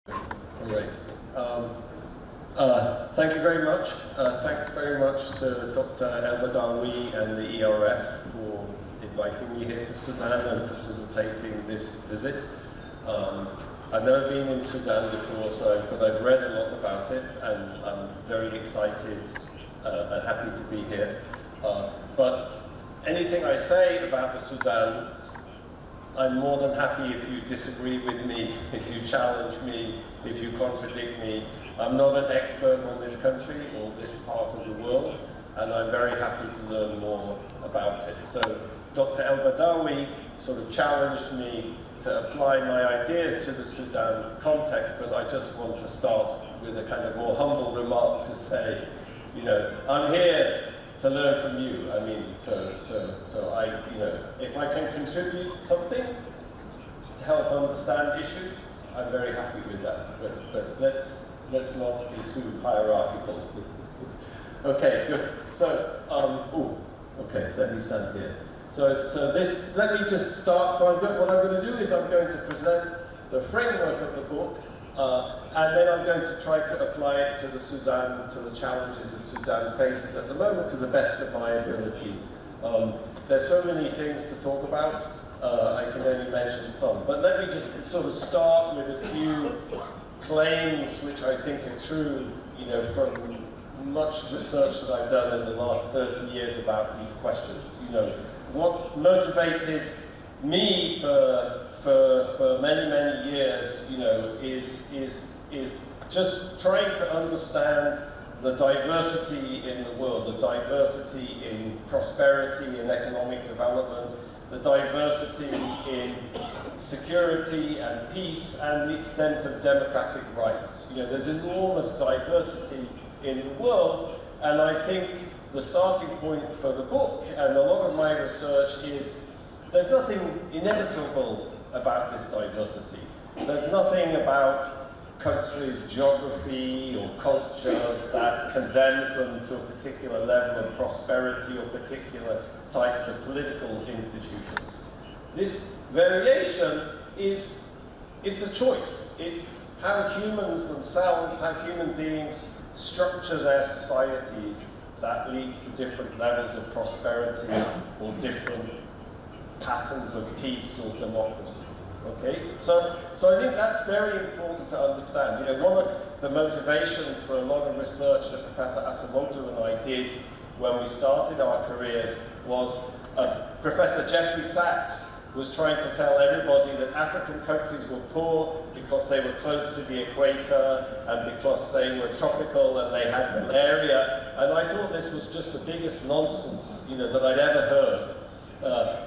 All right. Thank you very much. Thanks very much to Dr. El-Badawi and the ERF for inviting me here to Sudan and facilitating this visit. I've never been in Sudan before, but I've read a lot about it, and I'm very excited and happy to be here. But anything I say about the Sudan, I'm more than happy if you disagree with me, if you challenge me, if you contradict me. I'm not an expert on this country or this part of the world, and I'm very happy to learn more about it. So Dr. El-Badawi sort of challenged me to apply my ideas to the Sudan context, but I just want to start with a kind of more humble remark to say, you know, I'm here to learn from you. I mean, so I, you know, if I can contribute something to help understand issues, I'm very happy with that. But let's not be too hierarchical. Okay, good. So, okay, let me stand here. Let me just start. So what I'm going to do is I'm going to present the framework of the book, and then I'm going to try to apply it to the Sudan, to the challenges the Sudan faces at the moment to the best of my ability. There's so many things to talk about, I can only mention some. But let me just sort of start with a few claims which I think are true, you know, from much research that I've done in the last 30 years about these questions. You know, what motivated me for many, many years, you know, is just trying to understand the diversity in the world, the diversity in prosperity and economic development, the diversity in security and peace, and the extent of democratic rights. You know, there's enormous diversity in the world, and I think the starting point for the book and a lot of my research is there's nothing inevitable about this diversity. There's nothing about countries' geography or cultures that condemns them to a particular level of prosperity or particular types of political institutions. This variation is a choice. It's how humans themselves, how human beings structure their societies that leads to different levels of prosperity or different patterns of peace or democracy. Okay, so I think that's very important to understand. You know, one of the motivations for a lot of research that Professor Asamoah and I did when we started our careers was Professor Jeffrey Sachs was trying to tell everybody that African countries were poor because they were close to the equator and because they were tropical and they had malaria. And I thought this was just the biggest nonsense, you know, that I'd ever heard.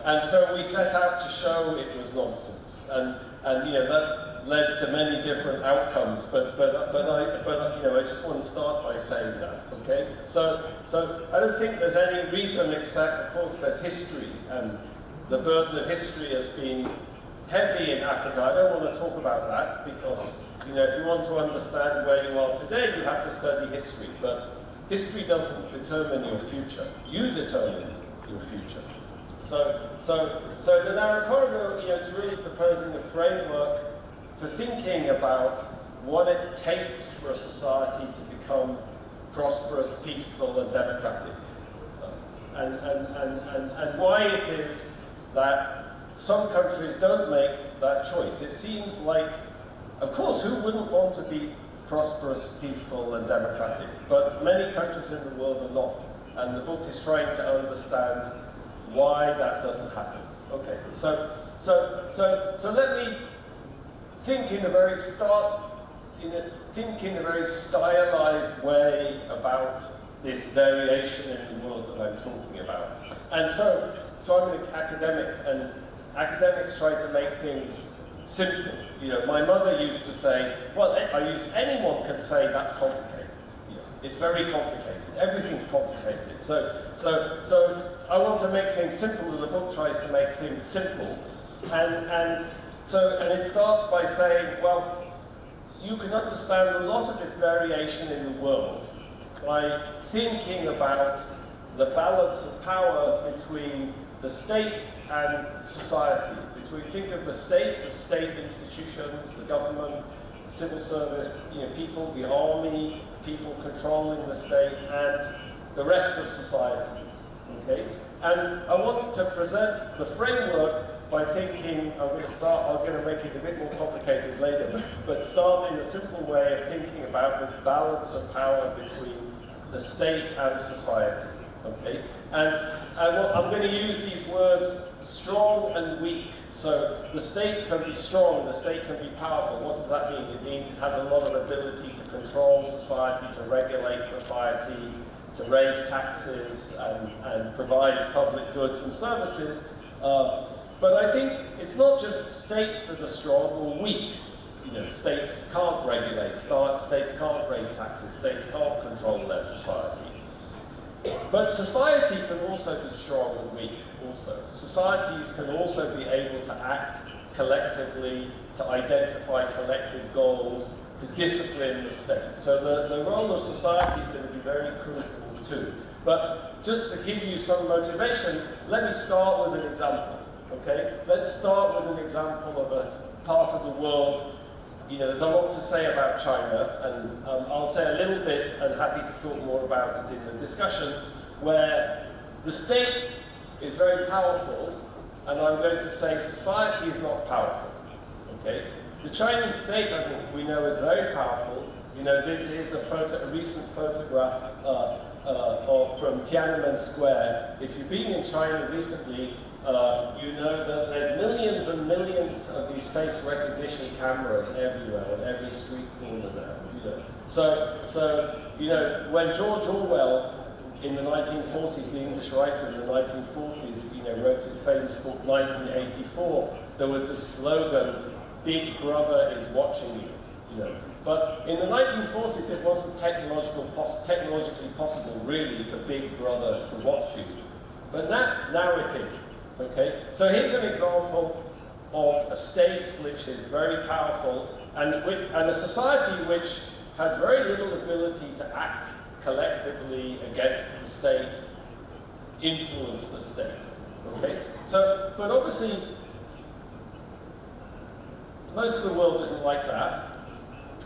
And so we set out to show it was nonsense, and you know, that led to many different outcomes. But you know, I just want to start by saying that. Okay, so I don't think there's any reason except, of course, there's history, and the burden of history has been heavy in Africa. I don't want to talk about that because, you know, if you want to understand where you are today, you have to study history. But history doesn't determine your future. You determine your future. So the narrow corridor, you know, is really proposing a framework for thinking about what it takes for a society to become prosperous, peaceful, and democratic, and why it is that some countries don't make that choice. It seems like, of course, who wouldn't want to be prosperous, peaceful, and democratic? But many countries in the world are not, and the book is trying to understand why that doesn't happen. Okay, so let me think in a very stylized way about this variation in the world that I'm talking about. And so I'm an academic, and academics try to make things simple. You know, my mother used to say, well, anyone can say that's complicated. It's very complicated. Everything's complicated. So I want to make things simple, and the book tries to make things simple. And it starts by saying, well, you can understand a lot of this variation in the world by thinking about the balance of power between the state and society. Think of the state of state institutions, the government. civil service, people, the army, people controlling the state, and the rest of society. Okay? And I want to present the framework by thinking, I'm going to make it a bit more complicated later, but start in a simple way of thinking about this balance of power between the state and society. Okay? And I'm going to use these words strong and weak. So the state can be strong, the state can be powerful. What does that mean? It means it has a lot of ability to control society, to regulate society, to raise taxes and provide public goods and services. But I think it's not just states that are strong or weak. States can't regulate, states can't raise taxes, states can't control their society. But society can also be strong and weak also. Societies can also be able to act collectively, to identify collective goals, to discipline the state. So the role of society is going to be very crucial too. But just to give you some motivation, let me start with an example. Okay? Let's start with an example of a part of the world. There's a lot to say about China, and I'll say a little bit, and happy to talk more about it in the discussion, where the state is very powerful, and I'm going to say society is not powerful. Okay? The Chinese state, I think we know, is very powerful. This is a recent photograph from Tiananmen Square. If you've been in China recently, you know that there's millions and millions of these face recognition cameras everywhere, on every street corner now. So when George Orwell, in the 1940s, the English writer in the 1940s, wrote his famous book 1984, there was this slogan, "Big Brother is watching you." But in the 1940s, it wasn't technologically possible, really, for Big Brother to watch you. But now it is. Okay? So here's an example of a state which is very powerful and a society which has very little ability to act collectively against the state, influence the state. Okay? So, but obviously, most of the world isn't like that.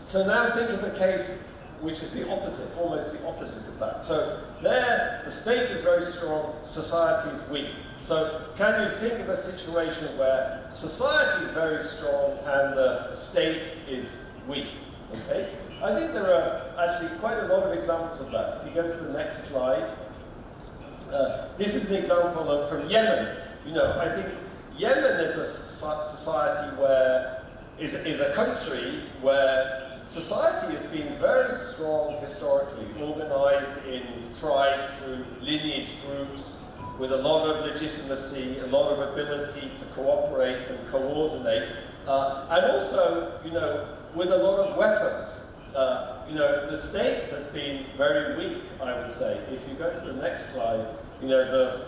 So now think of a case which is the opposite, almost the opposite of that. So there, the state is very strong, society is weak. So can you think of a situation where society is very strong and the state is weak? Okay? I think there are actually quite a lot of examples of that. If you go to the next slide, this is the example from Yemen. I think Yemen is a society where is a country where society has been very strong historically, organized in tribes through lineage groups, with a lot of legitimacy, a lot of ability to cooperate and coordinate, and also, with a lot of weapons. The state has been very weak, I would say. If you go to the next slide,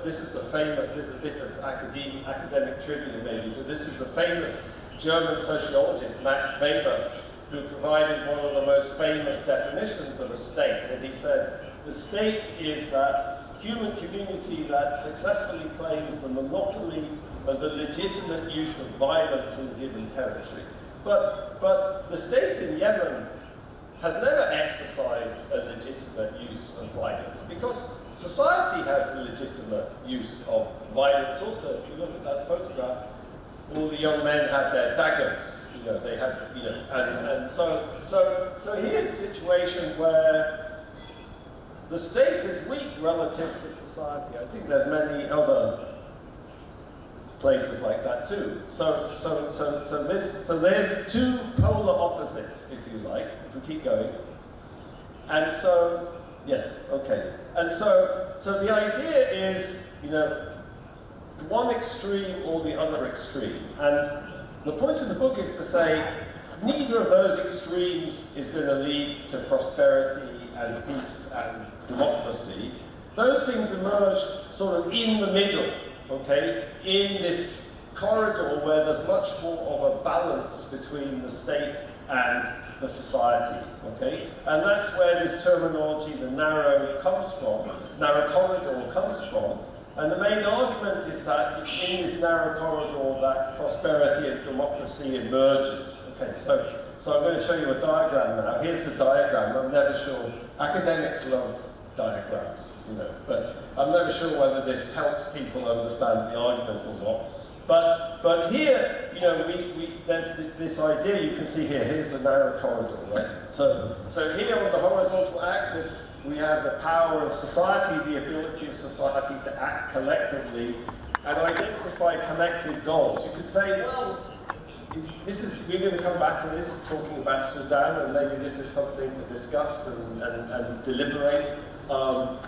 this is a bit of academic trivia maybe, but this is the famous German sociologist, Max Weber, who provided one of the most famous definitions of a state. And he said, the state is that human community that successfully claims the monopoly of the legitimate use of violence in a given territory. But the state in Yemen has never exercised a legitimate use of violence, because society has the legitimate use of violence also. If you look at that photograph, all the young men had their daggers. They had, and so here's a situation where the state is weak relative to society. I think there's many other places like that too. So there's two polar opposites, if you like, if we keep going. And so, yes, okay. And so the idea is, one extreme or the other extreme. And the point of the book is to say, neither of those extremes is going to lead to prosperity and peace and democracy. Those things emerge sort of in the middle, okay, in this corridor where there's much more of a balance between the state and the society, okay? And that's where this terminology, the narrow corridor comes from. And the main argument is that in this narrow corridor that prosperity and democracy emerges. Okay, so so I'm going to show you a diagram now. Here's the diagram. I'm never sure. Academics love diagrams, you know, but I'm never sure whether this helps people understand the argument or not. But here, you know, there's this idea you can see here. Here's the narrow corridor, right? So here on the horizontal axis, we have the power of society, the ability of society to act collectively and identify collective goals. You could say, well, we're going to come back to this, talking about Sudan, and maybe this is something to discuss and deliberate. But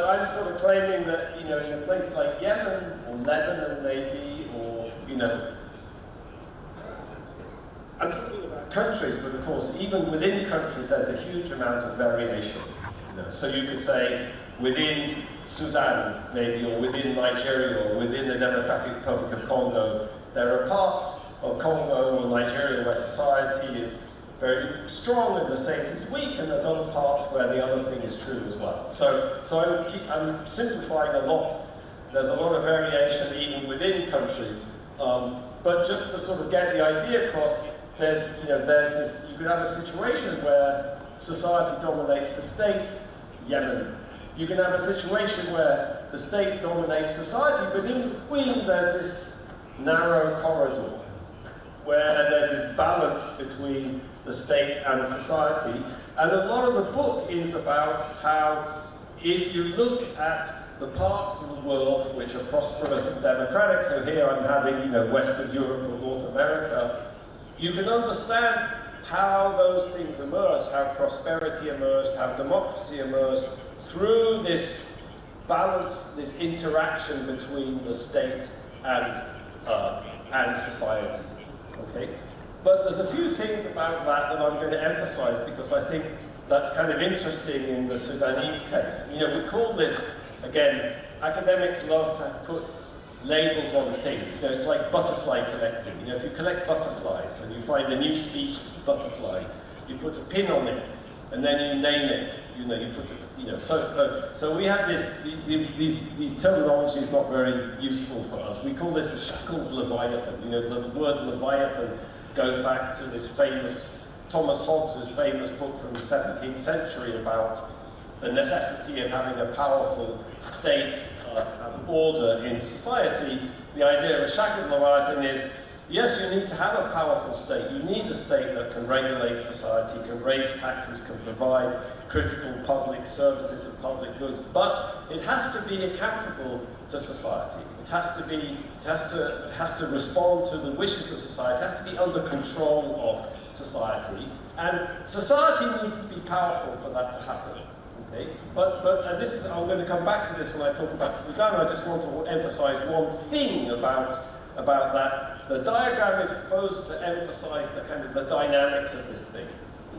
I'm sort of claiming that, you know, in a place like Yemen or Lebanon maybe, or, you know, I'm talking about countries, but of course, even within countries, there's a huge amount of variation. You know? So you could say within Sudan, maybe, or within Nigeria, or within the Democratic Republic of Congo, there are parts of Congo or Nigeria where society is very strong and the state is weak, and there's other parts where the other thing is true as well. So I'm simplifying a lot. There's a lot of variation even within countries, but just to sort of get the idea across, there's this. You could have a situation where society dominates the state, Yemen. You can have a situation where the state dominates society, but in between there's this narrow corridor where there's this balance between the state and society. And a lot of the book is about how, if you look at the parts of the world which are prosperous and democratic, so here I'm having, you know, Western Europe or North America, you can understand how those things emerged, how prosperity emerged, how democracy emerged, through this balance, this interaction between the state and society. Okay? But there's a few things about that I'm going to emphasize, because I think that's kind of interesting in the Sudanese case. You know, we call this, again, academics love to put labels on things. You know, it's like butterfly collecting. You know, if you collect butterflies and you find a new species of butterfly, you put a pin on it and then you name it. You know, you put it. You know, so we have these terminologies not very useful for us. We call this a shackled leviathan. You know, the word leviathan goes back to this famous Thomas Hobbes' famous book from the 17th century about the necessity of having a powerful state to have order in society. The idea of a shackled leviathan is, yes, you need to have a powerful state. You need a state that can regulate society, can raise taxes, can provide critical public services and public goods, but it has to be accountable to society. It has to respond to the wishes of society. It has to be under control of society, and society needs to be powerful for that to happen. Okay? But and this is, I'm going to come back to this when I talk about Sudan. I just want to emphasize one thing about that. The diagram is supposed to emphasize the kind of the dynamics of this thing.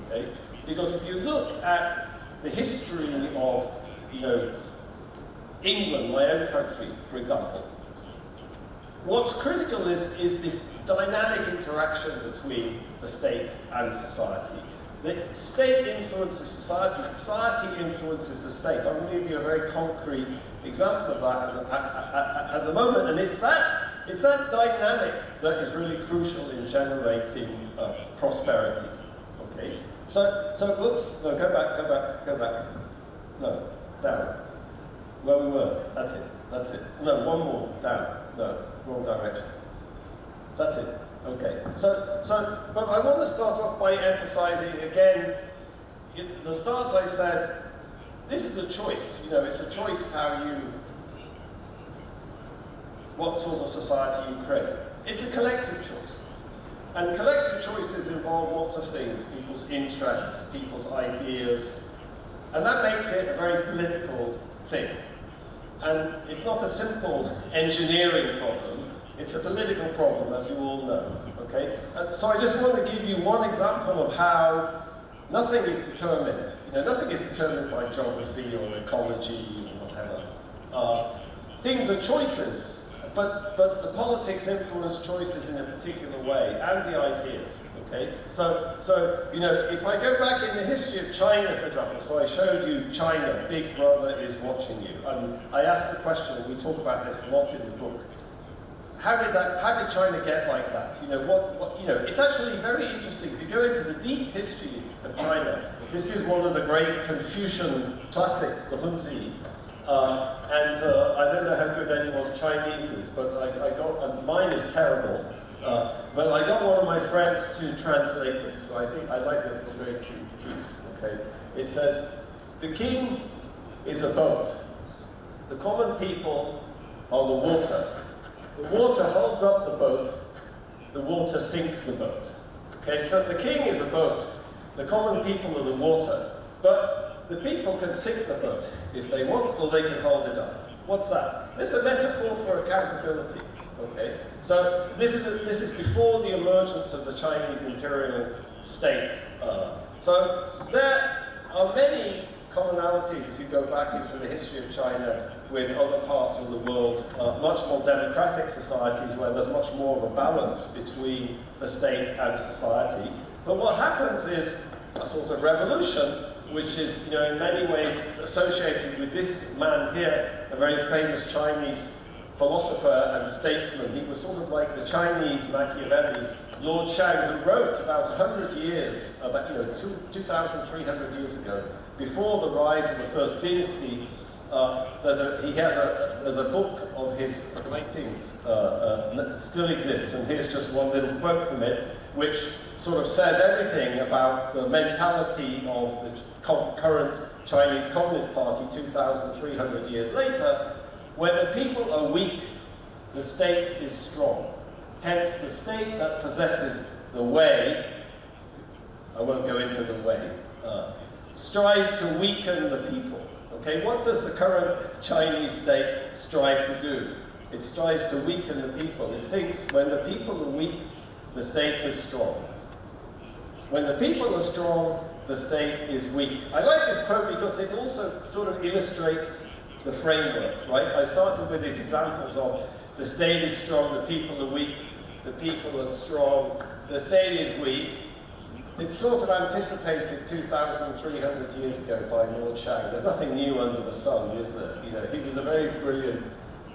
Okay? Because if you look at the history of, you know, England, my own country, for example, what's critical is this dynamic interaction between the state and society. The state influences society, society influences the state. I'm going to give you a very concrete example of that at the moment, and it's that dynamic that is really crucial in generating prosperity. Okay? So, whoops, no, go back. No, down. Where we were, that's it. No, one more, down. No, wrong direction. That's it. Okay. So, but I want to start off by emphasizing again. At the start, I said this is a choice. You know, it's a choice what sort of society you create. It's a collective choice, and collective choices involve lots of things: people's interests, people's ideas, and that makes it a very political thing. And it's not a simple engineering problem. It's a political problem, as you all know, okay? So I just want to give you one example of how nothing is determined. You know, nothing is determined by geography or ecology or whatever. Things are choices, but the politics influence choices in a particular way, and the ideas, okay? So you know, if I go back in the history of China, for example, so I showed you China, Big Brother is watching you, and I asked the question, and we talk about this a lot in the book, how did China get like that? It's actually very interesting. If you go into the deep history of China, this is one of the great Confucian classics, the Hunzi. I don't know how good anyone's Chinese is, but I got, mine is terrible. But I got one of my friends to translate this, so I think I like this, it's very cute, okay? It says, the king is a boat, the common people are the water. The water holds up the boat, the water sinks the boat. Okay, so the king is a boat, the common people are the water, but the people can sink the boat if they want, or they can hold it up. What's that? It's a metaphor for accountability. Okay, so this is before the emergence of the Chinese imperial state. So there are many commonalities if you go back into the history of China with other parts of the world, much more democratic societies where there's much more of a balance between the state and society. But what happens is a sort of revolution, which is, in many ways associated with this man here, a very famous Chinese philosopher and statesman. He was sort of like the Chinese Machiavelli, Lord Shang, who wrote about 100 years, about 2,300 years ago, before the rise of the first dynasty. There's a book of his writings still exists, and here's just one little quote from it, which sort of says everything about the mentality of the current Chinese Communist Party 2,300 years later. When the people are weak, the state is strong. Hence, the state that possesses the way, I won't go into the way, strives to weaken the people. Okay, what does the current Chinese state strive to do? It strives to weaken the people. It thinks when the people are weak, the state is strong. When the people are strong, the state is weak. I like this quote because it also sort of illustrates the framework, right? I started with these examples of the state is strong, the people are weak, the people are strong, the state is weak. It's sort of anticipated 2,300 years ago by Lord Shang. There's nothing new under the sun, is there? He was a very brilliant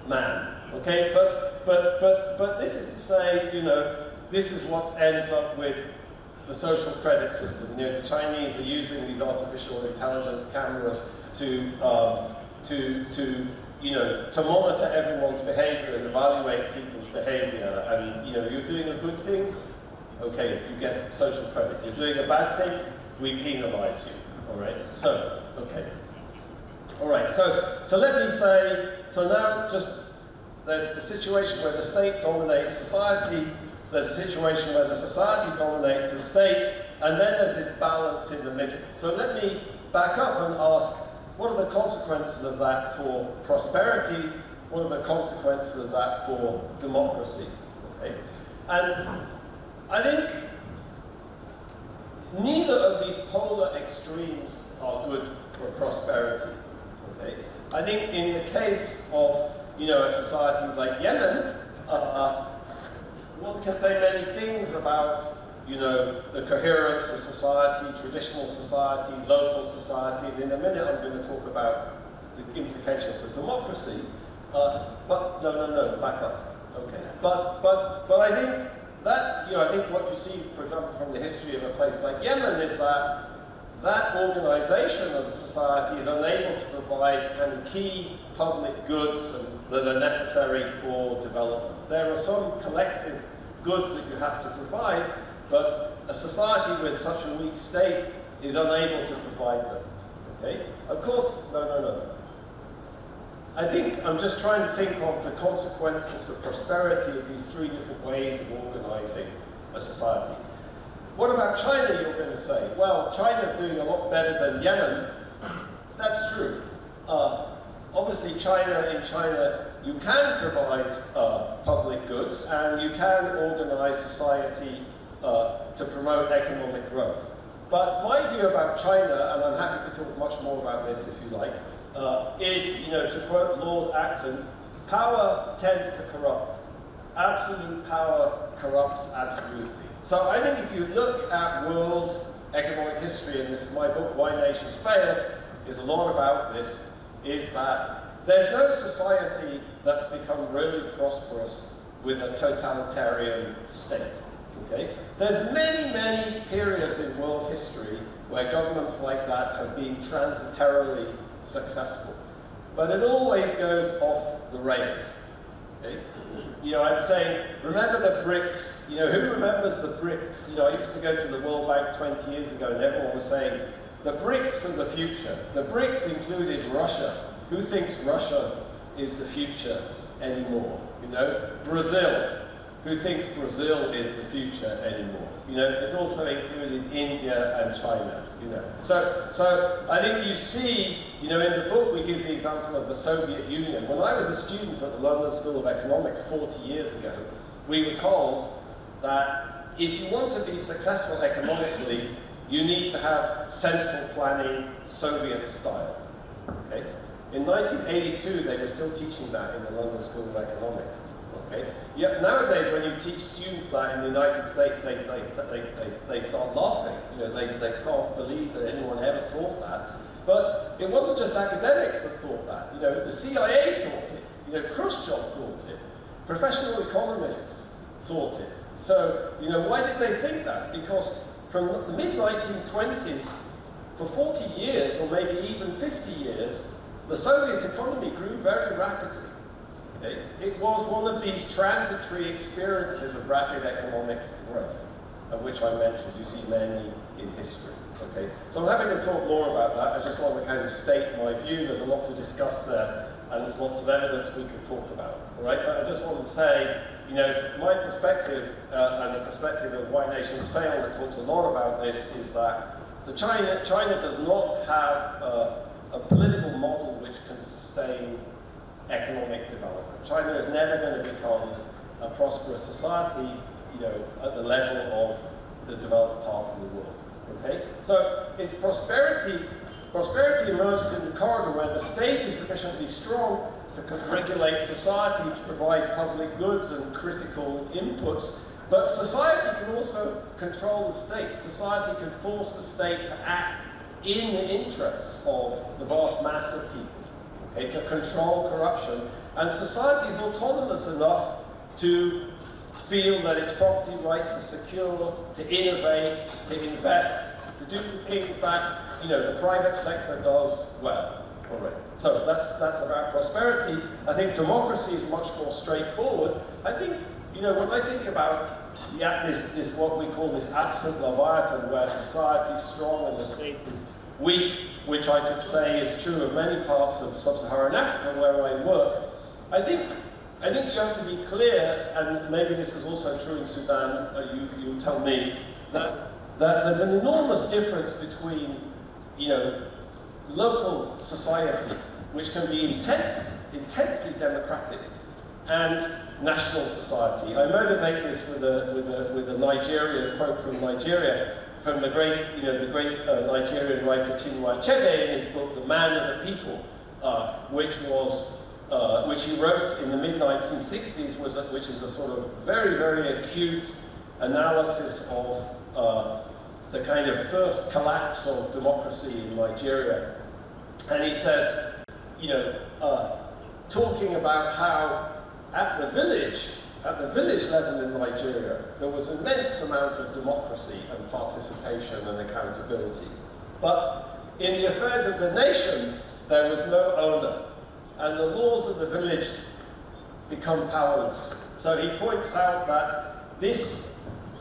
man. Okay, but this is to say, this is what ends up with the social credit system. The Chinese are using these artificial intelligence cameras to monitor everyone's behavior and evaluate people's behavior. And you're doing a good thing, okay, you get social credit. You're doing a bad thing, we penalize you. All right. So, okay. All right. So let me say. So now, there's the situation where the state dominates society. There's a situation where the society dominates the state, and then there's this balance in the middle. So let me back up and ask, what are the consequences of that for prosperity? What are the consequences of that for democracy? Okay? And I think neither of these polar extremes are good for prosperity. Okay? I think in the case of a society like Yemen, one can say many things about the coherence of society, traditional society, local society, and in a minute I'm going to talk about the implications for democracy. But no, back up. Okay. But I think that I think what you see, for example, from the history of a place like Yemen is that organization of the society is unable to provide kind of key public goods that are necessary for development. There are some collective goods that you have to provide, but a society with such a weak state is unable to provide them. Okay? Of course, no. I think I'm just trying to think of the consequences for prosperity of these three different ways of organizing a society. What about China, you're going to say? Well, China's doing a lot better than Yemen. That's true. Obviously, in China, you can provide public goods, and you can organize society to promote economic growth. But my view about China, and I'm happy to talk much more about this if you like, is, to quote Lord Acton, power tends to corrupt. Absolute power corrupts absolutely. So I think if you look at world economic history, and this, my book, Why Nations Fail, is a lot about this, is that there's no society that's become really prosperous with a totalitarian state. Okay? There's many, many periods in world history where governments like that have been transitarily successful. But it always goes off the rails. Okay? You know, I'm saying, remember the BRICS? You know, who remembers the BRICS? You know, I used to go to the World Bank 20 years ago and everyone was saying, the BRICS are the future. The BRICS included Russia. Who thinks Russia is the future anymore? You know, Brazil. Who thinks Brazil is the future anymore? You know, it also included India and China, you know. So I think you see, you know, in the book we give the example of the Soviet Union. When I was a student at the London School of Economics 40 years ago, we were told that if you want to be successful economically, you need to have central planning Soviet style, okay? In 1982, they were still teaching that in the London School of Economics. Okay? Yeah, nowadays, when you teach students that in the United States, they start laughing. You know, they can't believe that anyone ever thought that. But it wasn't just academics that thought that. You know, the CIA thought it. You know, Khrushchev thought it. Professional economists thought it. So, you know, why did they think that? Because from the mid-1920s, for 40 years, or maybe even 50 years, the Soviet economy grew very rapidly. Okay? It was one of these transitory experiences of rapid economic growth, of which I mentioned. You see many in history. Okay? So I'm happy to talk more about that. I just want to kind of state my view. There's a lot to discuss there, and lots of evidence we could talk about. All right? But I just want to say, you know, from my perspective, and the perspective of Why Nations Fail, that talks a lot about this, is that China does not have a political model which can sustain economic development. China is never going to become a prosperous society, you know, at the level of the developed parts of the world. Okay? So its prosperity emerges in the corridor where the state is sufficiently strong to regulate society, to provide public goods and critical inputs. But society can also control the state. Society can force the state to act in the interests of the vast mass of people. Okay, to control corruption, and society is autonomous enough to feel that its property rights are secure, to innovate, to invest, to do things that, you know, the private sector does well. All right. So that's about prosperity. I think democracy is much more straightforward. I think, you know, when I think about this what we call this absent Leviathan, where society is strong and the state is weak, which I could say is true of many parts of sub-Saharan Africa where I work, I think you have to be clear, and maybe this is also true in Sudan, you tell me, that there's an enormous difference between, you know, local society, which can be intensely democratic, and national society. I motivate this with a Nigeria quote from Nigeria, from the great Nigerian writer Chinua Achebe in his book *The Man and the People*, which he wrote in the mid-1960s, which is a sort of very, very acute analysis of the kind of first collapse of democracy in Nigeria. And he says, you know, talking about how at the village level in Nigeria, there was an immense amount of democracy and participation and accountability. But in the affairs of the nation, there was no owner, and the laws of the village become powerless. So he points out that this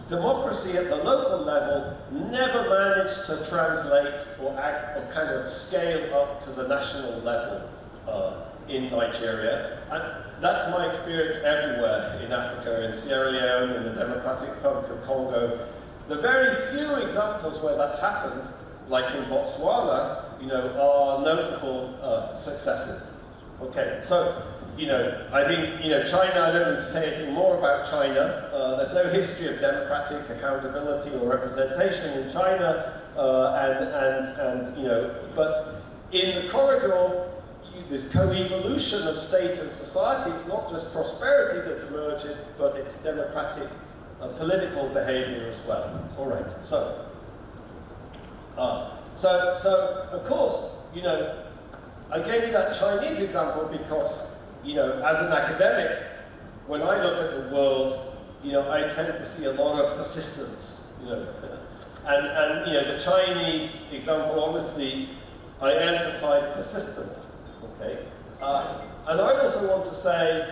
democracy at the local level never managed to translate or kind of scale up to the national level in Nigeria. And that's my experience everywhere in Africa, in Sierra Leone, in the Democratic Republic of Congo. The very few examples where that's happened, like in Botswana, you know, are notable successes. Okay, so, you know, I think, you know, China, I don't need to say anything more about China. There's no history of democratic accountability or representation in China, and you know, but in the corridor, this co-evolution of state and society, it's not just prosperity that emerges, but it's democratic political behavior as well. All right, so of course, you know, I gave you that Chinese example because, you know, as an academic, when I look at the world, I tend to see a lot of persistence, and the Chinese example, obviously, I emphasize persistence, okay? And I also want to say,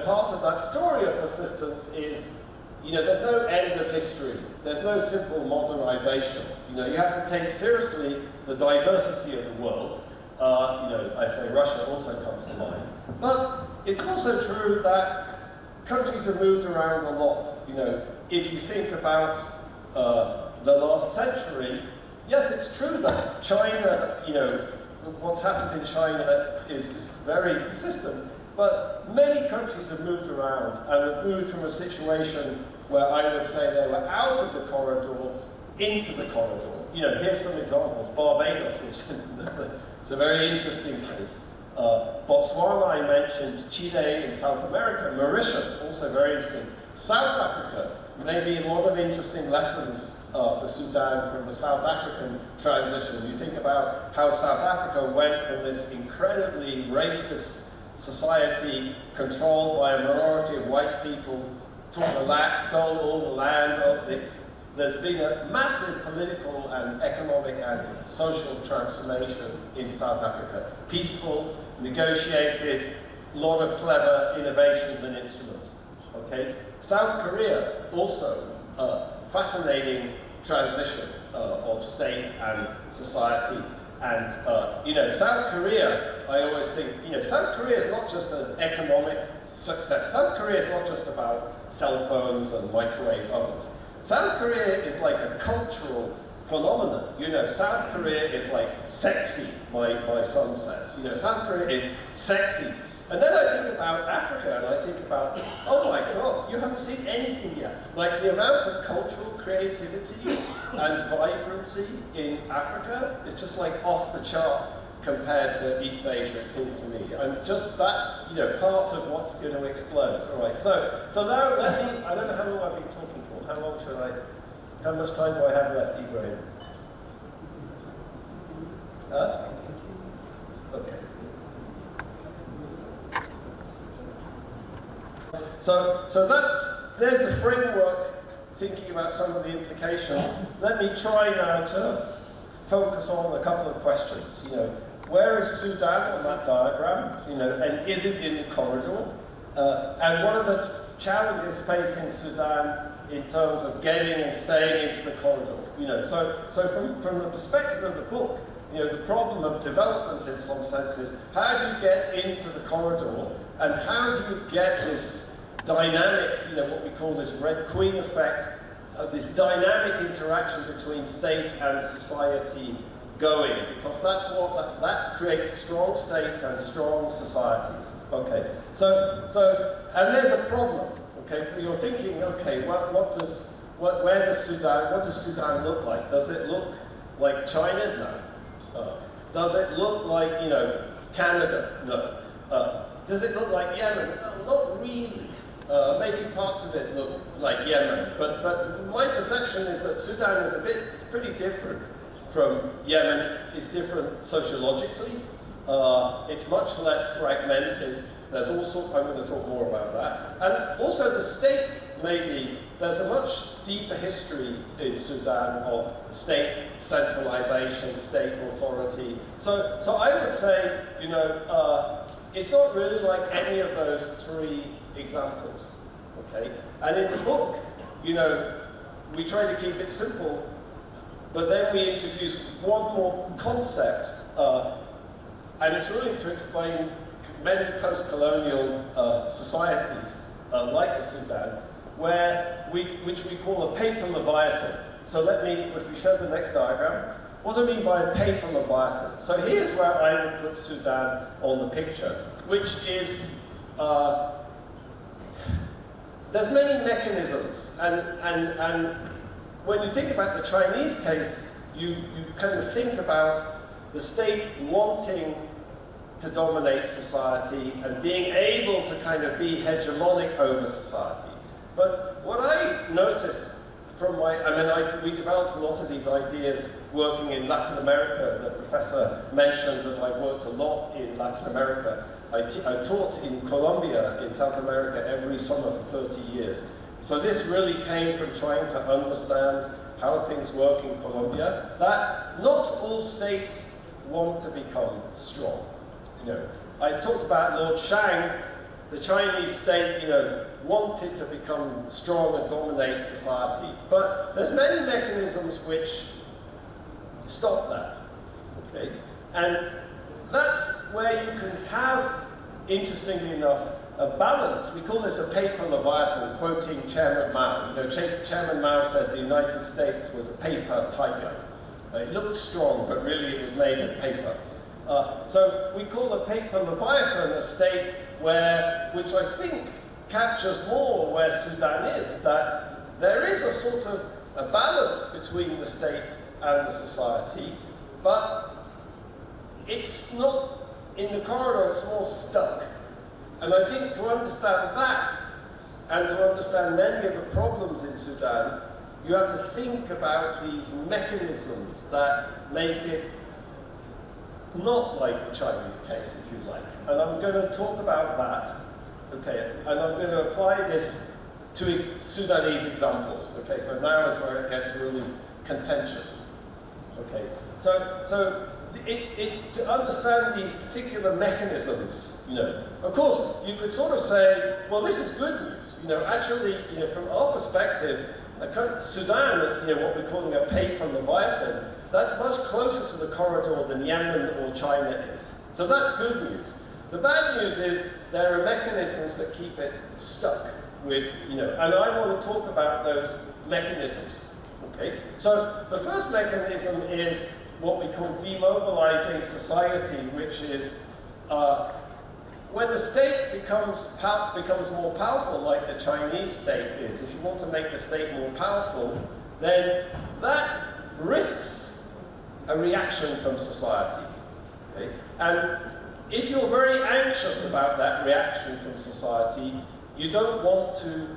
part of that story of persistence is, there's no end of history. There's no simple modernization. You have to take seriously the diversity of the world. I say Russia also comes to mind. But it's also true that countries have moved around a lot. If you think about the last century, yes, it's true that China, what's happened in China is very persistent, but many countries have moved around and have moved from a situation where I would say they were out of the corridor into the corridor. Here's some examples. Barbados, which it's a very interesting case. Botswana, I mentioned, Chile in South America, Mauritius, also very interesting. South Africa, maybe a lot of interesting lessons for Sudan from the South African transition. You think about how South Africa went from this incredibly racist society controlled by a minority of white people, took the land, stole all the land. There's been a massive political and economic and social transformation in South Africa. Peaceful, negotiated, a lot of clever innovations and instruments. Okay? South Korea, also fascinating transition of state and society. And, South Korea, I always think, South Korea is not just an economic success. South Korea is not just about cell phones and microwave ovens. South Korea is like a cultural phenomenon. South Korea is like sexy, my son says. South Korea is sexy. And then I think about Africa, and I think about, oh my God, you haven't seen anything yet. Like the amount of cultural creativity and vibrancy in Africa is just like off the chart compared to East Asia, it seems to me. And just that's, part of what's going to explode. All right, so now I don't know how long I've been talking for. How much time do I have left, Ibrahim? 15 minutes. Okay. So there's the framework, thinking about some of the implications. Let me try now to focus on a couple of questions. Where is Sudan on that diagram? And is it in the corridor? And what are the challenges facing Sudan in terms of getting and staying into the corridor? So from the perspective of the book, the problem of development in some sense is how do you get into the corridor, and how do you get this dynamic, what we call this Red Queen effect, this dynamic interaction between state and society going, because that's what that creates strong states and strong societies. Okay, and there's a problem. Okay, so you're thinking, okay, what does Sudan look like? Does it look like China? No. Does it look like Canada? No. Does it look like Yemen? No, not really. Maybe parts of it look like Yemen, but my perception is that Sudan is it's pretty different from Yemen. It's different sociologically. It's much less fragmented. There's also, I'm going to talk more about that. And also the state, maybe, there's a much deeper history in Sudan of state centralization, state authority. So I would say, it's not really like any of those three examples, okay? And in the book, we try to keep it simple, but then we introduce one more concept, and it's really to explain many post-colonial societies, like the Sudan, which we call a paper leviathan. So if we show the next diagram, what do I mean by a paper leviathan? So here's where I would put Sudan on the picture, which is, there's many mechanisms, and when you think about the Chinese case, you kind of think about the state wanting to dominate society and being able to kind of be hegemonic over society. But what I notice we developed a lot of these ideas working in Latin America. The professor mentioned that I've worked a lot in Latin America. I taught in Colombia, in South America, every summer for 30 years. So this really came from trying to understand how things work in Colombia, that not all states want to become strong. I talked about Lord Shang, the Chinese state, wanted to become strong and dominate society. But there's many mechanisms which stop that, okay? And that's where you can have, interestingly enough, a balance. We call this a paper Leviathan, quoting Chairman Mao. Chairman Mao said the United States was a paper tiger. It looked strong, but really it was made of paper. So we call a paper Leviathan a state which I think captures more where Sudan is, that there is a sort of a balance between the state and the society, but it's not in the corridor, it's more stuck. And I think to understand that, and to understand many of the problems in Sudan, you have to think about these mechanisms that make it not like the Chinese case, if you like. And I'm going to talk about that, okay, and I'm going to apply this to Sudanese examples, okay, so now is where it gets really contentious, okay. So it's to understand these particular mechanisms, Of course, you could sort of say, well, this is good news, actually, from our perspective, Sudan, what we're calling a paper Leviathan, that's much closer to the corridor than Yemen or China is. So that's good news. The bad news is there are mechanisms that keep it stuck with, and I want to talk about those mechanisms. Okay? So the first mechanism is what we call demobilizing society, which is when the state becomes more powerful, like the Chinese state is. If you want to make the state more powerful, then that risks a reaction from society. Okay? And if you're very anxious about that reaction from society, you don't want to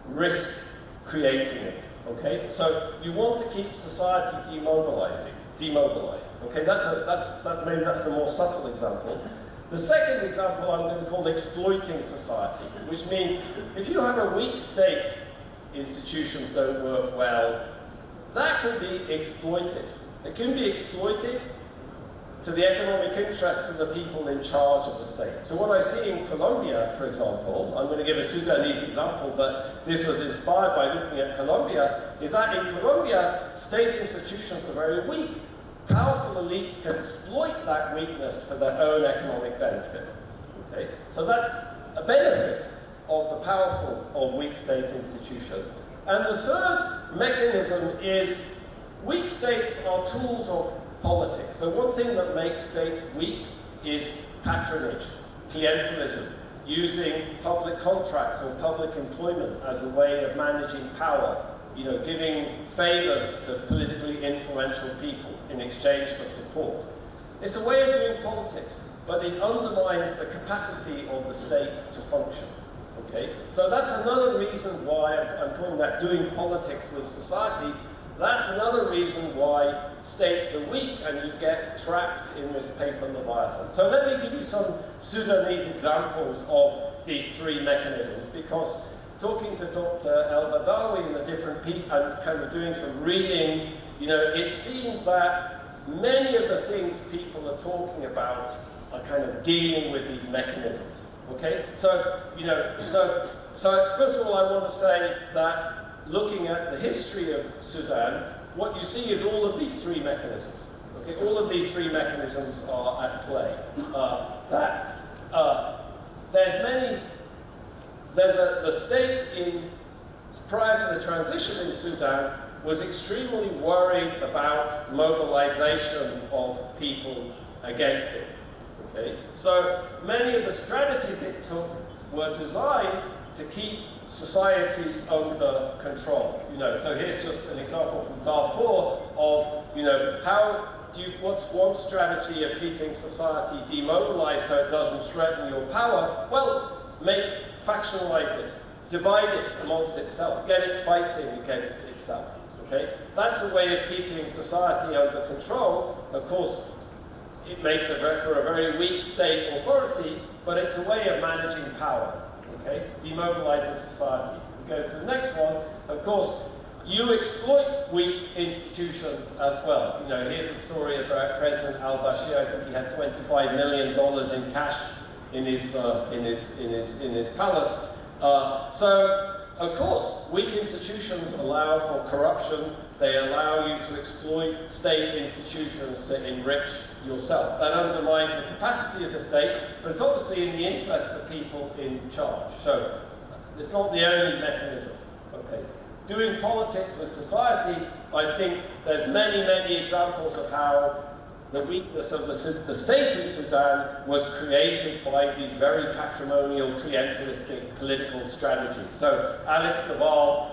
risk creating it. Okay? So you want to keep society demobilized. Okay? Maybe that's the more subtle example. The second example I'm going to call exploiting society, which means if you have a weak state, institutions don't work well, that can be exploited. It can be exploited to the economic interests of the people in charge of the state. So what I see in Colombia, for example, I'm going to give a Sudanese example, but this was inspired by looking at Colombia, is that in Colombia, state institutions are very weak. Powerful elites can exploit that weakness for their own economic benefit. Okay? So that's a benefit of the powerful of weak state institutions. And the third mechanism is weak states are tools of politics. So one thing that makes states weak is patronage, clientelism, using public contracts or public employment as a way of managing power, giving favors to politically influential people in exchange for support. It's a way of doing politics, but it undermines the capacity of the state to function. Okay? So that's another reason why I'm calling that doing politics with society. That's another reason why states are weak and you get trapped in this paper Leviathan. So let me give you some Sudanese examples of these three mechanisms, because talking to Dr. El-Badawi and the different people and kind of doing some reading, it seemed that many of the things people are talking about are kind of dealing with these mechanisms. Okay? So first of all, I want to say that looking at the history of Sudan, what you see is all of these three mechanisms. Okay, all of these three mechanisms are at play. The state prior to the transition in Sudan was extremely worried about mobilization of people against it. Okay, so many of the strategies it took were designed to keep society under control. So here's just an example from Darfur of, what's one strategy of keeping society demobilized so it doesn't threaten your power? Well, factionalize it. divide it amongst itself, get it fighting against itself. Okay? That's a way of keeping society under control. Of course, it makes for a very weak state authority, but it's a way of managing power. Okay? Demobilizing society. We go to the next one. Of course, you exploit weak institutions as well. You know, here's a story about President al-Bashir. I think he had $25 million in cash in his palace. So, of course, weak institutions allow for corruption. They allow you to exploit state institutions to enrich yourself. That undermines the capacity of the state, but it's obviously in the interests of people in charge. So, it's not the only mechanism. Okay. Doing politics with society, I think there's many, many examples of how the weakness of the state in Sudan was created by these very patrimonial, clientelistic political strategies. So Alex Naval,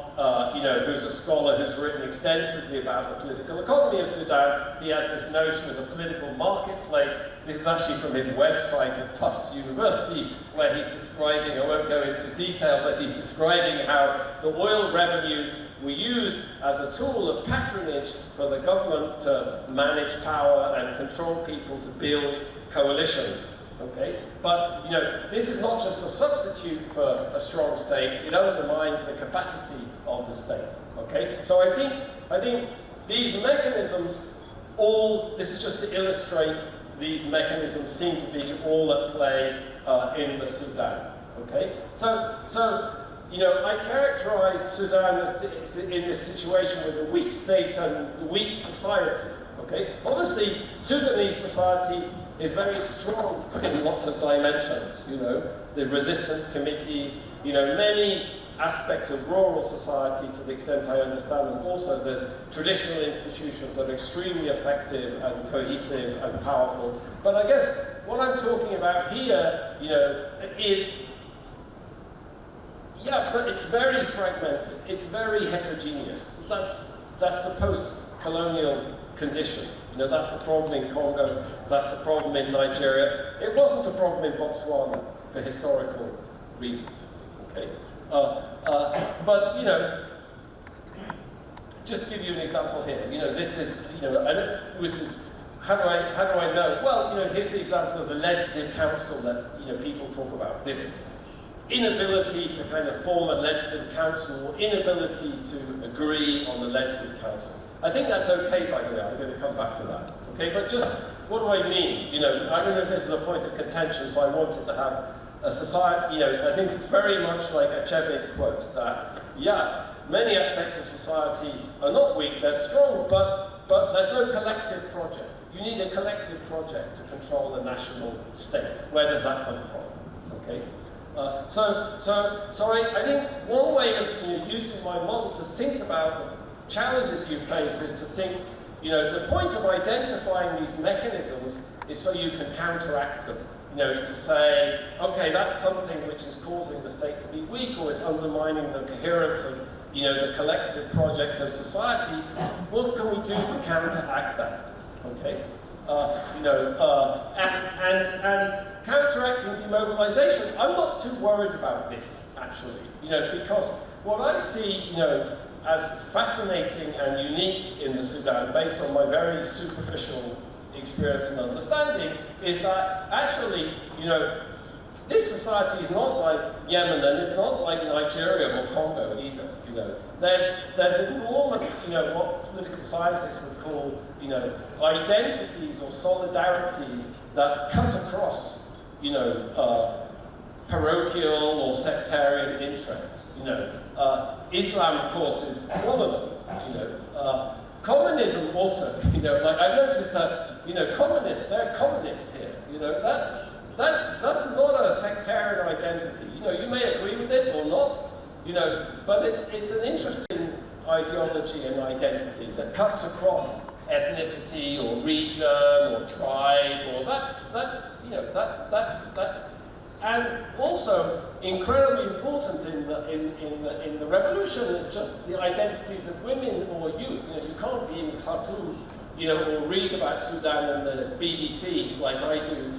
you know, who's a scholar who's written extensively about the political economy of Sudan, he has this notion of a political marketplace. This is actually from his website at Tufts University, where he's describing, I won't go into detail, but he's describing how the oil revenues were used as a tool of patronage for the government to manage power and control people to build coalitions. Okay? But, you know, this is not just a substitute for a strong state, it undermines the capacity of the state. Okay? So I think these mechanisms this is just to illustrate these mechanisms seem to be all at play in the Sudan. Okay? So you know, I characterized Sudan as in this situation with a weak state and a weak society. Okay? Obviously, Sudanese society is very strong in lots of dimensions. You know, the resistance committees, you know, many aspects of rural society to the extent I understand them. Also, there's traditional institutions that are extremely effective and cohesive and powerful. But I guess what I'm talking about here, you know, is yeah, but it's very fragmented. It's very heterogeneous. That's the post-colonial condition. You know, that's the problem in Congo. That's the problem in Nigeria. It wasn't a problem in Botswana for historical reasons. Okay, but you know, just to give you an example here. You know, this is how do I know? Well, you know, here's the example of the legislative council that people talk about. This inability to kind of form a legislative council, or inability to agree on the legislative council. I think that's okay, by the way. I'm going to come back to that. Okay, but just what do I mean? You know, I don't know if this is a point of contention, so I wanted to have a society. You know, I think it's very much like Achebe's quote that, yeah, many aspects of society are not weak; they're strong, but there's no collective project. You need a collective project to control the national state. Where does that come from? Okay. So I think one way of using my model to think about the challenges you face is to think, the point of identifying these mechanisms is so you can counteract them. To say, okay, that's something which is causing the state to be weak, or it's undermining the coherence of, the collective project of society. What can we do to counteract that? Okay, and counteracting demobilization, I'm not too worried about this, actually, because what I see, as fascinating and unique in the Sudan, based on my very superficial experience and understanding, is that actually, this society is not like Yemen, and it's not like Nigeria or Congo either. There's enormous, what political scientists would call, identities or solidarities that cut across, parochial or sectarian interests. Islam, of course, is one of them. Communism also, like I've noticed that, communists, they're communists here. That's not a sectarian identity. You may agree with it or not, but it's an interesting ideology and identity that cuts across ethnicity or region or tribe, or that's and also incredibly important in the revolution is just the identities of women or youth. You can't be in Khartoum, or read about Sudan and the BBC like I do,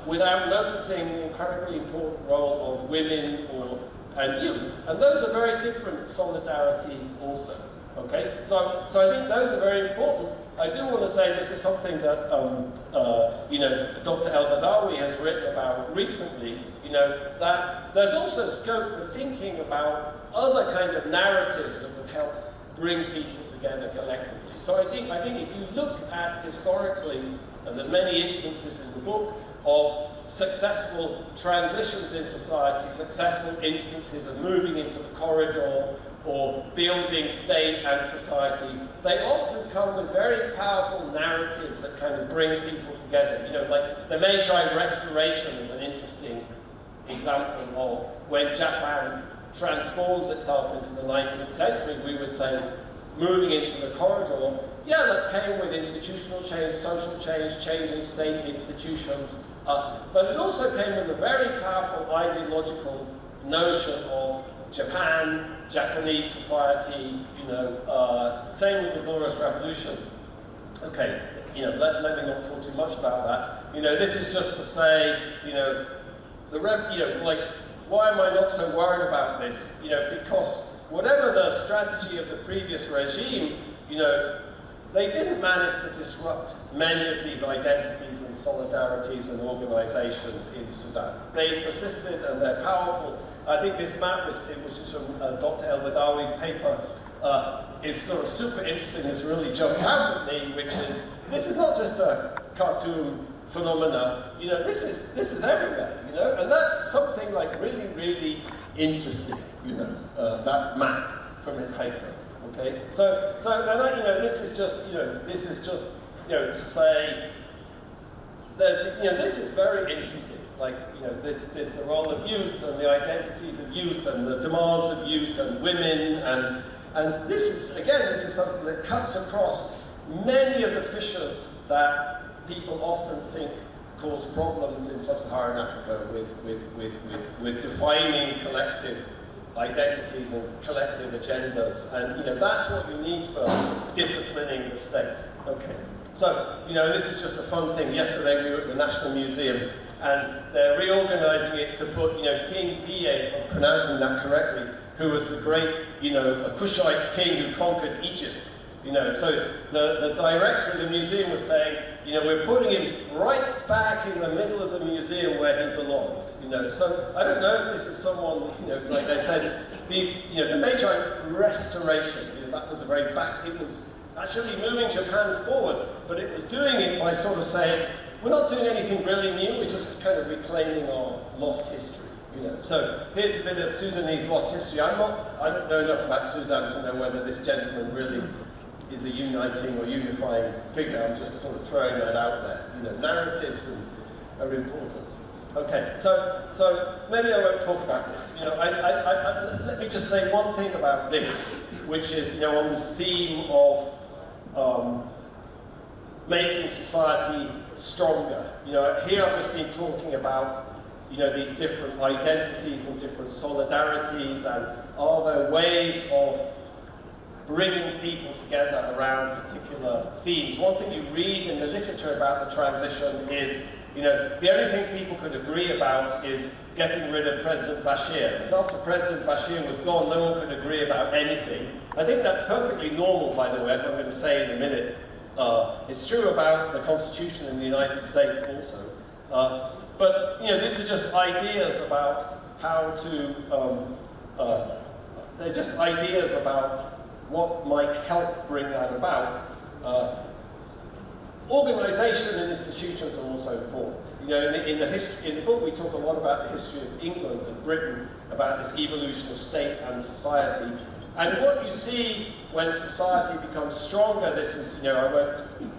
without noticing the incredibly important role of women or and youth. And those are very different solidarities also. Okay, so I think those are very important. I do want to say this is something that Dr. El-Badawi has written about recently. That there's also scope for thinking about other kind of narratives that would help bring people together collectively. So I think if you look at historically, and there's many instances in the book of successful transitions in society, successful instances of moving into the corridor, or building state and society, they often come with very powerful narratives that kind of bring people together. Like the Meiji Restoration is an interesting example of when Japan transforms itself into the 19th century. We would say, moving into the corridor, yeah, that came with institutional change, social change, change in state institutions, but it also came with a very powerful ideological notion of Japan, Japanese society, same with the Glorious Revolution. Okay, let me not talk too much about that. This is just to say, why am I not so worried about this? Because whatever the strategy of the previous regime, they didn't manage to disrupt many of these identities and solidarities and organizations in Sudan. They persisted and they're powerful. I think this map, which is from Dr. El-Badawi's paper, is sort of super interesting. It's really jumped out at me, which is, this is not just a cartoon phenomena, this is everywhere, and that's something like really, really interesting, that map from his paper. Okay, so this is just to say this is very interesting. There's the role of youth and the identities of youth and the demands of youth and women and this is something that cuts across many of the fissures that people often think cause problems in sub-Saharan Africa with defining collective identities and collective agendas, and that's what you need for disciplining the state. Okay, so this is just a fun thing. Yesterday we were at the National Museum, and they're reorganizing it to put King Piye, if I'm pronouncing that correctly, who was the great a Kushite king who conquered Egypt. So the director of the museum was saying, we're putting him right back in the middle of the museum where he belongs. So I don't know if this is someone, like I said, the Meiji Restoration, that was a very it was actually moving Japan forward, but it was doing it by sort of saying, we're not doing anything really new, we're just kind of reclaiming our lost history. So here's a bit of Sudanese lost history. I don't know enough about Sudan to know whether this gentleman really is a uniting or unifying figure. I'm just sort of throwing that out there. Narratives are important. Okay, so maybe I won't talk about this. Let me just say one thing about this, which is on this theme of making society stronger. Here I've just been talking about these different identities and different solidarities, and are there ways of bringing people together around particular themes. One thing you read in the literature about the transition is, the only thing people could agree about is getting rid of President Bashir. But after President Bashir was gone, no one could agree about anything. I think that's perfectly normal, by the way, as I'm going to say in a minute. It's true about the Constitution in the United States also. But these are just ideas about how to, they're just ideas about what might help bring that about. Organization and institutions are also important. In the book we talk a lot about the history of England and Britain, about this evolution of state and society. And what you see when society becomes stronger, this is,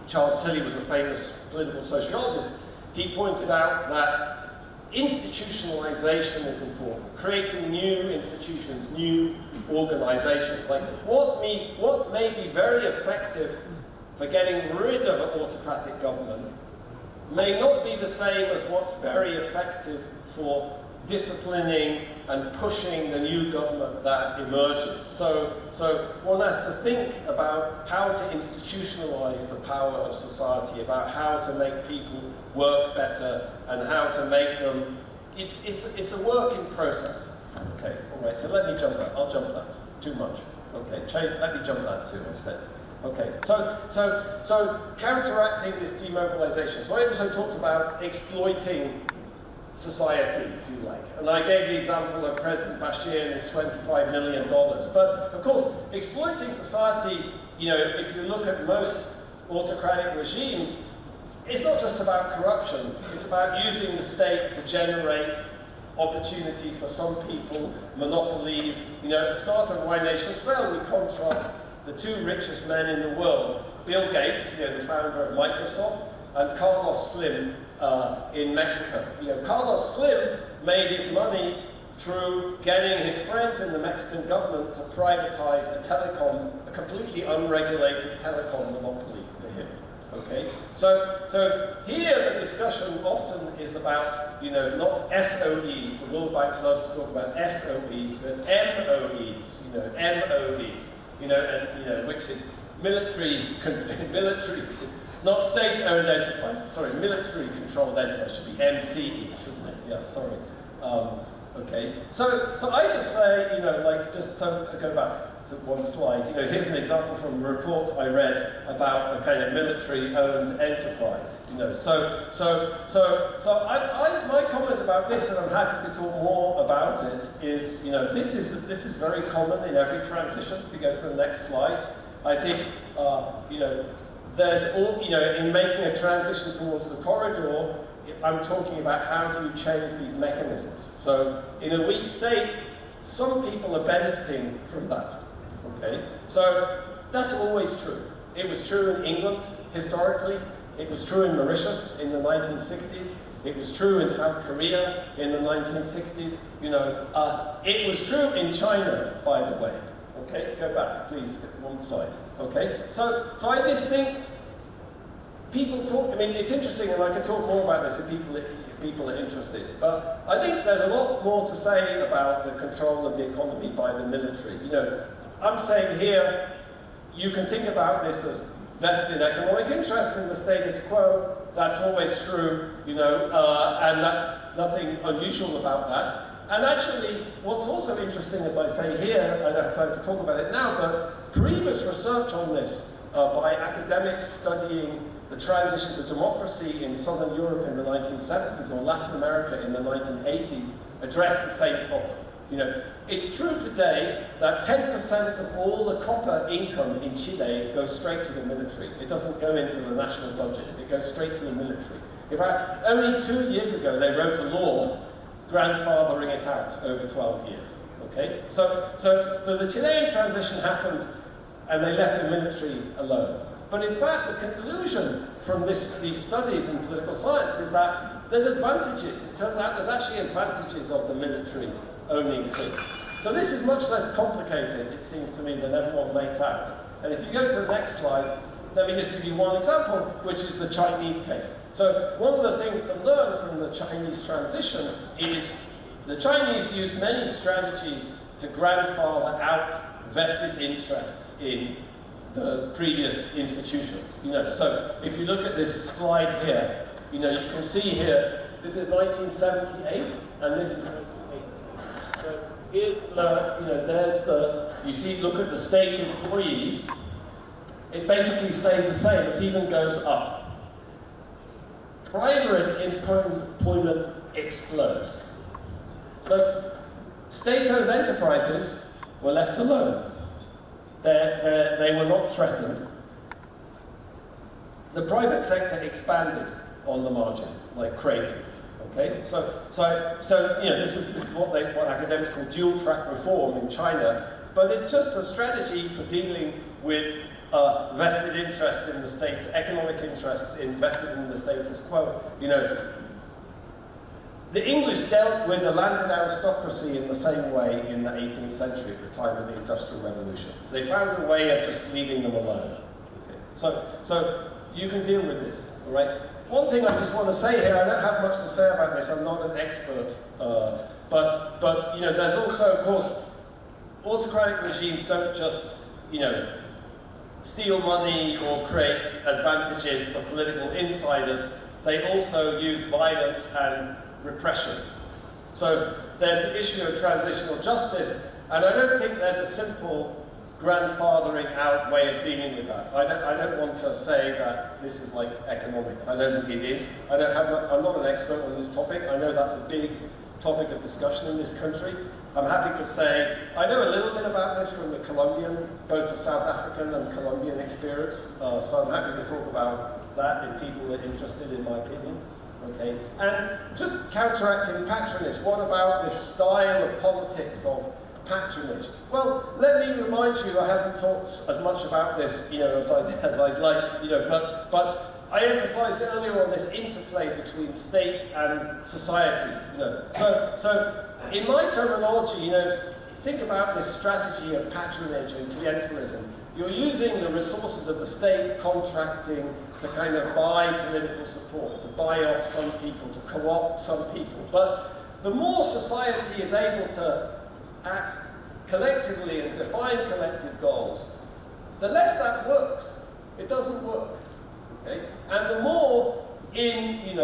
Charles Tilly was a famous political sociologist. He pointed out that institutionalization is important, creating new institutions, new organizations. Like what may be very effective for getting rid of an autocratic government may not be the same as what's very effective for disciplining and pushing the new government that emerges. So one has to think about how to institutionalize the power of society, about how to make people work better and how to make them, it's a working process. Okay? Okay, all right, so let me jump that. I'll jump that. Too much. Okay, let me jump that too, I said. Okay, so counteracting this demobilization. So I also talked about exploiting society, if you like. And I gave the example of President Bashir and his $25 million. But of course, exploiting society, you know, if you look at most autocratic regimes, it's not just about corruption, it's about using the state to generate opportunities for some people, monopolies. You know, at the start of Why Nations Fail, we contrast the two richest men in the world, Bill Gates, you know, the founder of Microsoft, and Carlos Slim in Mexico. You know, Carlos Slim made his money through getting his friends in the Mexican government to privatize a completely unregulated telecom monopoly to him. Okay, so here the discussion often is about, you know, not SOEs. The World Bank loves to talk about SOEs, but MOEs. You know, MOEs. You know, and you know, which is military, not state-owned enterprise. Sorry, military-controlled enterprise should be MCE, shouldn't it? Yeah, sorry. Okay, so I just say, you know, like, just to go back to one slide, you know, here's an example from a report I read about a kind of military-owned enterprise, you know, my comment about this, and I'm happy to talk more about it, is, you know, this is very common in every transition. If you go to the next slide, I think, you know, there's all, you know, in making a transition towards the corridor, I'm talking about how do you change these mechanisms. So, in a weak state, some people are benefiting from that. Okay, so that's always true. It was true in England historically. It was true in Mauritius in the 1960s. It was true in South Korea in the 1960s. You know, it was true in China, by the way. Okay, go back, please, one side. Okay, so I just think people talk. I mean, it's interesting, and I can talk more about this if people are interested. But I think there's a lot more to say about the control of the economy by the military. You know, I'm saying here, you can think about this as vested economic interest in the status quo. That's always true, you know, and that's nothing unusual about that. And actually, what's also interesting, as I say here, I don't have time to talk about it now, but previous research on this by academics studying the transition to democracy in Southern Europe in the 1970s or Latin America in the 1980s addressed the same problem. You know, it's true today that 10% of all the copper income in Chile goes straight to the military. It doesn't go into the national budget. It goes straight to the military. In fact, only 2 years ago they wrote a law grandfathering it out over 12 years. Okay, so the Chilean transition happened, and they left the military alone. But in fact, the conclusion from these studies in political science is that there's advantages. It turns out there's actually advantages of the military owning things. So this is much less complicated, it seems to me, than everyone makes out. And if you go to the next slide, let me just give you one example, which is the Chinese case. So one of the things to learn from the Chinese transition is the Chinese use many strategies to grandfather out vested interests in the previous institutions. You know, so if you look at this slide here, you know, you can see here, this is 1978, and this is 1980. So here's the, you know, there's the, you see, look at the state employees, it basically stays the same, it even goes up. Private employment explodes. So state-owned enterprises were left alone. They were not threatened. The private sector expanded on the margin like crazy. Okay, so you know, this is what academics call dual-track reform in China, but it's just a strategy for dealing with vested interests in the state, economic interests invested in the status quo. You know, the English dealt with the landed aristocracy in the same way in the 18th century at the time of the Industrial Revolution. They found a way of just leaving them alone. Okay. So you can deal with this, all right? One thing I just want to say here, I don't have much to say about this, I'm not an expert, but you know, there's also, of course, autocratic regimes don't just, you know, steal money or create advantages for political insiders. They also use violence and repression. So there's the issue of transitional justice, and I don't think there's a simple grandfathering out way of dealing with that. I don't want to say that this is like economics. I don't think it is. I'm not an expert on this topic. I know that's a big topic of discussion in this country. I'm happy to say I know a little bit about this from the Colombian, both the South African and Colombian experience, so I'm happy to talk about that if people are interested in my opinion. Okay, and just counteracting patronage, what about this style of politics of patronage? Well, let me remind you, I haven't talked as much about this, as I'd like, but I emphasized earlier on this interplay between state and society, So in my terminology, think about this strategy of patronage and clientelism. You're using the resources of the state, contracting to kind of buy political support, to buy off some people, to co-opt some people. But the more society is able to act collectively and define collective goals, the less that works. It doesn't work. Okay? And the more in,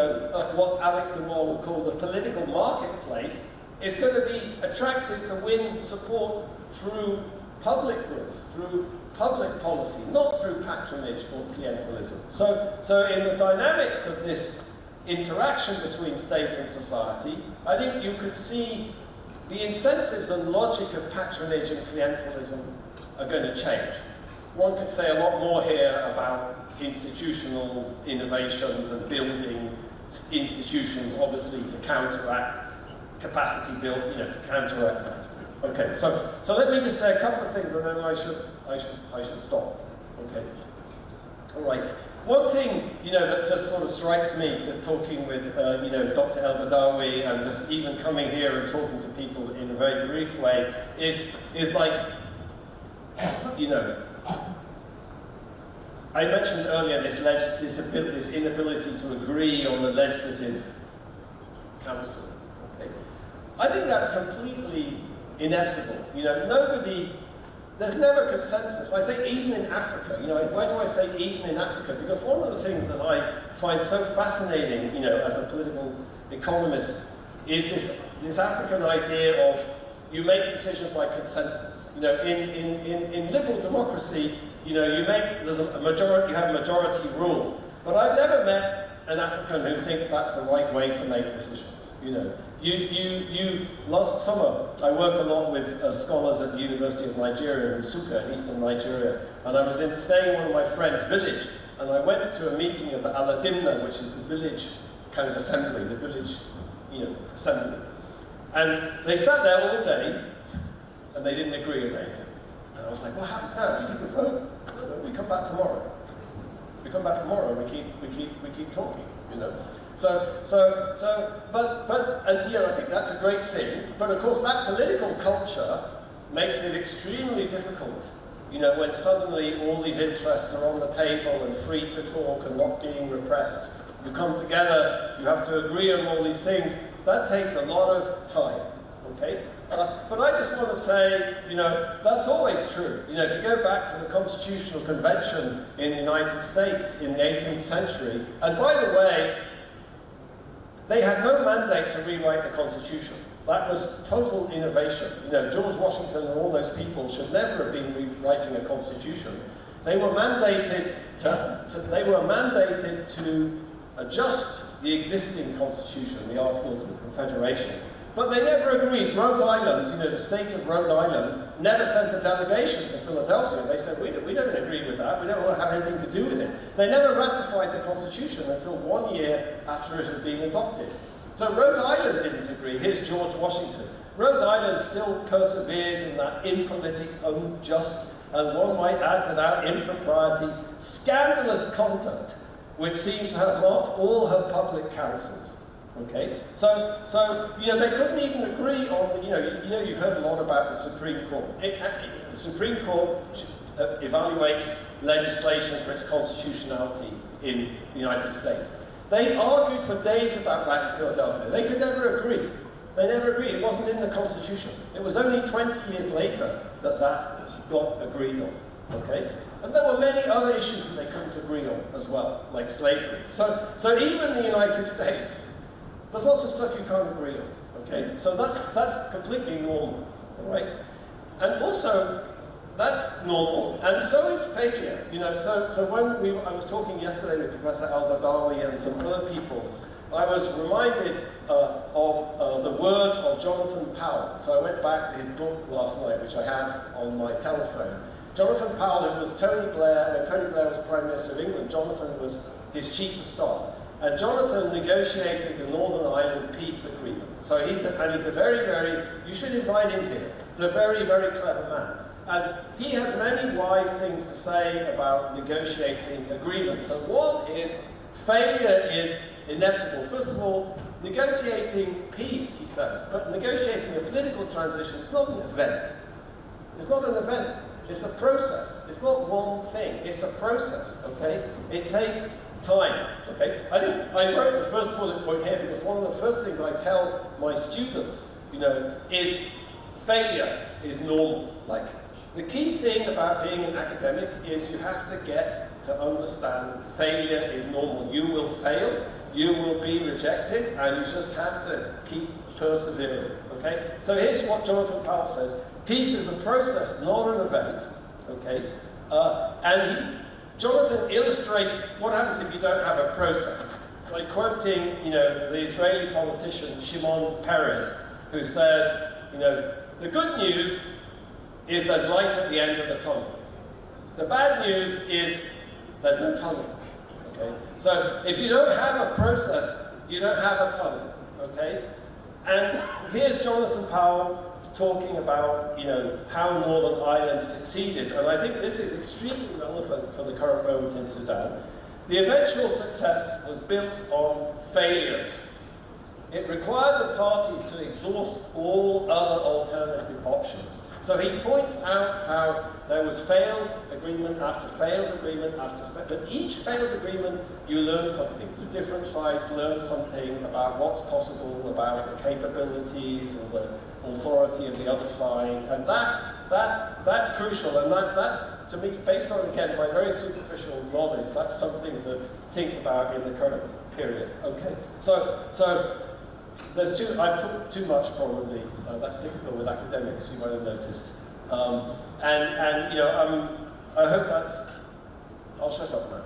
what Alex de Waal would call the political marketplace, it's going to be attractive to win support through public goods, through public policy, not through patronage or clientelism. So in the dynamics of this interaction between state and society, I think you could see the incentives and logic of patronage and clientelism are going to change. One could say a lot more here about institutional innovations and building institutions, obviously, to counteract capacity build, to counteract that. Okay, so let me just say a couple of things, and then I should stop. Okay, all right. One thing that just sort of strikes me to talking with Dr. El-Badawi and just even coming here and talking to people in a very brief way is like I mentioned earlier this inability to agree on the legislative council. Okay? I think that's completely inevitable. There's never consensus. I say even in Africa. Why do I say even in Africa? Because one of the things that I find so fascinating, as a political economist, is this African idea of you make decisions by consensus. In liberal democracy, you have majority rule. But I've never met an African who thinks that's the right way to make decisions. Last summer, I work a lot with scholars at the University of Nigeria in Nsukka, in eastern Nigeria, and I was staying in one of my friend's village, and I went to a meeting of the Aladimna, which is the village kind of assembly, the village, assembly. And they sat there all day, and they didn't agree on anything. And I was like, what happens now? Do you take a vote? No, we come back tomorrow. We come back tomorrow, and we keep talking, And I think that's a great thing. But of course, that political culture makes it extremely difficult. When suddenly all these interests are on the table and free to talk and not being repressed. You come together, you have to agree on all these things. That takes a lot of time. Okay? But I just want to say, that's always true. If you go back to the Constitutional Convention in the United States in the 18th century, and by the way, they had no mandate to rewrite the Constitution. That was total innovation. George Washington and all those people should never have been rewriting a Constitution. They were mandated to adjust the existing Constitution, the Articles of Confederation. But they never agreed. Rhode Island, the state of Rhode Island, never sent a delegation to Philadelphia. They said, we don't agree with that. We don't want to have anything to do with it. They never ratified the Constitution until 1 year after it had been adopted. So Rhode Island didn't agree. Here's George Washington. Rhode Island still perseveres in that impolitic, unjust, and one might add without impropriety, scandalous conduct, which seems to have marked all her public councils. Okay, so they couldn't even agree on you've heard a lot about the Supreme Court. The Supreme Court evaluates legislation for its constitutionality in the United States. They argued for days about that in Philadelphia. They could never agree. They never agreed. It wasn't in the Constitution. It was only 20 years later that got agreed on. Okay. And there were many other issues that they couldn't agree on as well, like slavery. So even the United States, there's lots of stuff you can't agree on, Okay, so that's completely normal, all right? And also, that's normal, and so is failure. You know, so when I was talking yesterday with Professor al-Badawi and some other people, I was reminded of the words of Jonathan Powell. So I went back to his book last night, which I have on my telephone. Jonathan Powell, who was Tony Blair, when Tony Blair was Prime Minister of England, Jonathan was his chief of staff. And Jonathan negotiated the Northern Ireland peace agreement. So he's a very, you should invite him here. He's a very, very clever man. And he has many wise things to say about negotiating agreements. So one is, failure is inevitable. First of all, negotiating peace, he says, but negotiating a political transition is not an event. It's not an event. It's a process. It's not one thing. It's a process, okay? It takes time, okay? I think I wrote the first bullet point here because one of the first things I tell my students, you know, is failure is normal. Like, the key thing about being an academic is you have to get to understand failure is normal. You will fail, you will be rejected, and you just have to keep persevering, okay? So here's what Jonathan Powell says. Peace is a process, not an event, okay? Jonathan illustrates what happens if you don't have a process. Like quoting, you know, the Israeli politician Shimon Peres, who says, you know, the good news is there's light at the end of the tunnel. The bad news is there's no tunnel, okay? So if you don't have a process, you don't have a tunnel, okay? And here's Jonathan Powell talking about, you know, how Northern Ireland succeeded, and I think this is extremely relevant for the current moment in Sudan. The eventual success was built on failures. It required the parties to exhaust all other alternative options. So he points out how there was failed agreement after failed agreement after but each failed agreement you learn something. The different sides learn something about what's possible, about the capabilities or the authority of the other side, and that's crucial, and that to me, based on, again, my very superficial knowledge, that's something to think about in the current period. Okay, so there's I talk too much probably. That's typical with academics, you might have noticed. And you know, I hope that's. I'll shut up now.